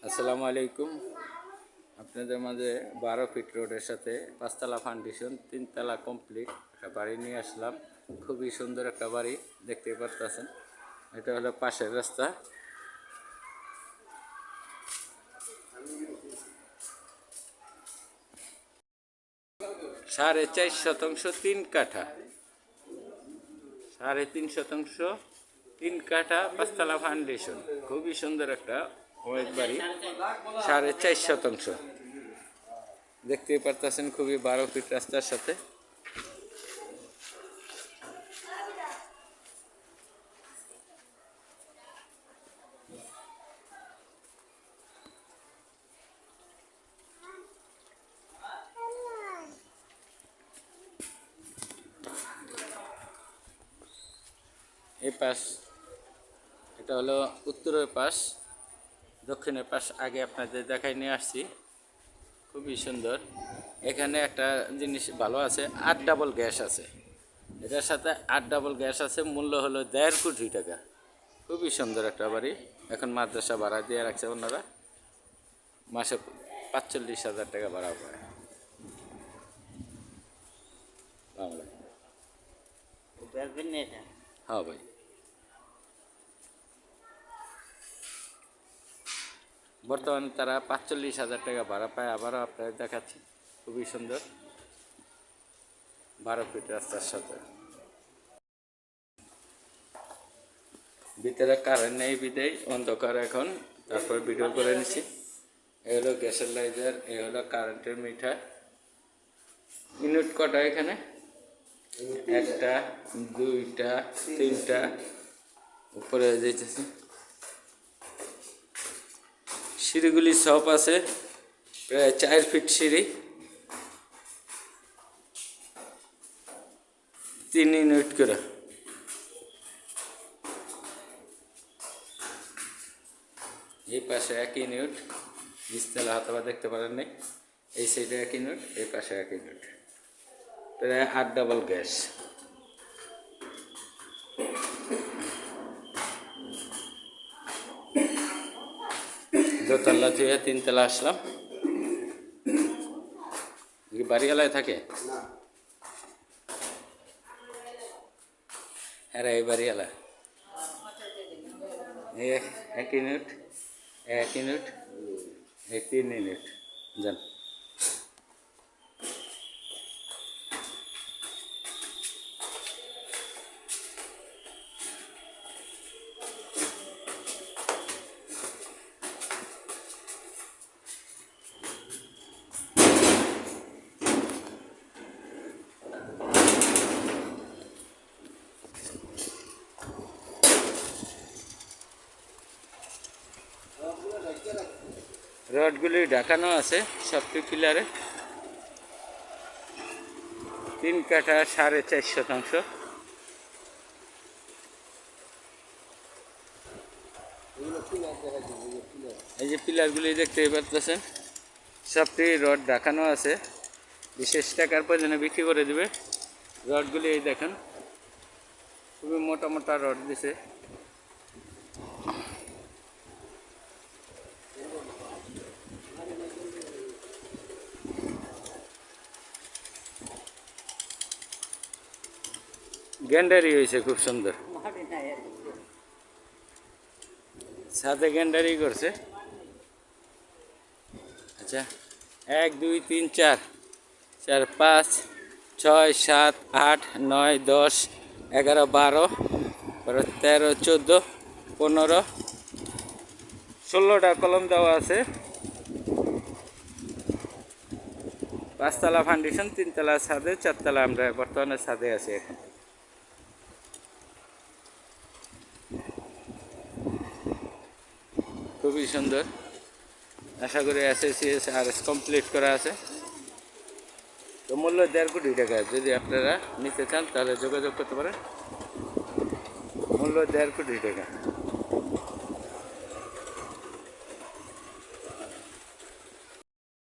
আসসালামু আলাইকুম। আপনাদের মাঝে 12 ফিট রোডের সাথে 5তলা ফাউন্ডেশন 3তলা কমপ্লিট একটা বাড়ি নিয়ে আসলাম। খুবই সুন্দর একটা বাড়ি দেখতে পারতেছেন। এটা হলো পাশের রাস্তা। সাড়ে 4 শতাংশ 3 কাঠা, 3.5 শতাংশ 3 কাঠা 5তলা ফাউন্ডেশন। খুবই সুন্দর একটা ওয়েট বাড়ি। 4.5 শতাংশ দেখতেই পারতেছেন, খুবই 12 ফিট রাস্তার সাথে। এই পাশ, এটা হলো উত্তরের পাশ, দক্ষিণের পাশ আগে আপনাদের দেখাই নিয়ে আসছি। খুবই সুন্দর। এখানে একটা জিনিস ভালো আছে, 8 ডাবল গ্যাস আছে। এটার সাথে 8 ডাবল গ্যাস আছে। মূল্য হলো 1.5 কোটি টাকা। খুবই সুন্দর একটা বাড়ি। এখন মাদ্রাসা ভাড়া দিয়ে রাখছে ওনারা, মাসে 45,000 টাকা ভাড়া পায় বাংলায়। হ্যাঁ ভাই, বর্তমানে তারা 45,000 টাকা ভাড়া পায়। আবারও আপনাদের দেখাচ্ছি, খুবই সুন্দর 12 ফিট রাস্তার সাথে। ভিতরে কারেন্ট নেই বিদেই অন্ধকার এখন, তারপর ভিডিও করে নিচ্ছি। এ হলো গ্যাসের লাইটার, এ হলো কারেন্টের মিটার। ইউনিট কটা এখানে? 1টা 2টা 3টা উপরে যেতেছে। সিঁড়িগুলি সব আছে, প্রায় 4 ফিট সিঁড়ি। 3 ইউনিট করে। এই পাশে 1 ইউনিট, নিচতলা হয়তো দেখতে পারেন নাই। এই সাইডে 1 ইউনিট, এই পাশে 1 ইউনিট। প্রায় 8 ডাবল গ্যাস। দোতলা থেকে 3তলা আসলাম। বাড়িওয়ালায় থাকে হ্যাঁ, এই বাড়িওয়ালা। 1 ইউনিট, 1 ইউনিট, 3 ইউনিট যান। রডগুলি ঢাকানো আছে সবটি পিলারে। 3 কাঠা 4.5 শতাংশ। এই যে পিলারগুলি দেখতে পাচ্ছেন, সবটি রড ঢাকানো আছে। বিশেষ টাকার প্রয়োজনে বিক্রি করে দেবে। রডগুলি এই দেখেন, খুবই মোটা মোটা রড দিছে। গ্যান্ডারি হয়েছে খুব সুন্দর, সাথে গ্যান্ডারি করছে। আচ্ছা, 1 2 3 4 4 5 6 7 8 9 10 11 12 13 14 15 16টা কলম দেওয়া আছে। 5তলা ফাউন্ডেশন, 3তলা ছাদে, 4তলা আমরা বর্তমানে ছাদে আছি এখন। খুবই সুন্দর। আশা করি SSC/RS কমপ্লিট করা আছে। তো মূল্য 1.5 কোটি টাকা। যদি আপনারা নিতে চান তাহলে যোগাযোগ করতে পারেন। মূল্য 1.5 কোটি টাকা।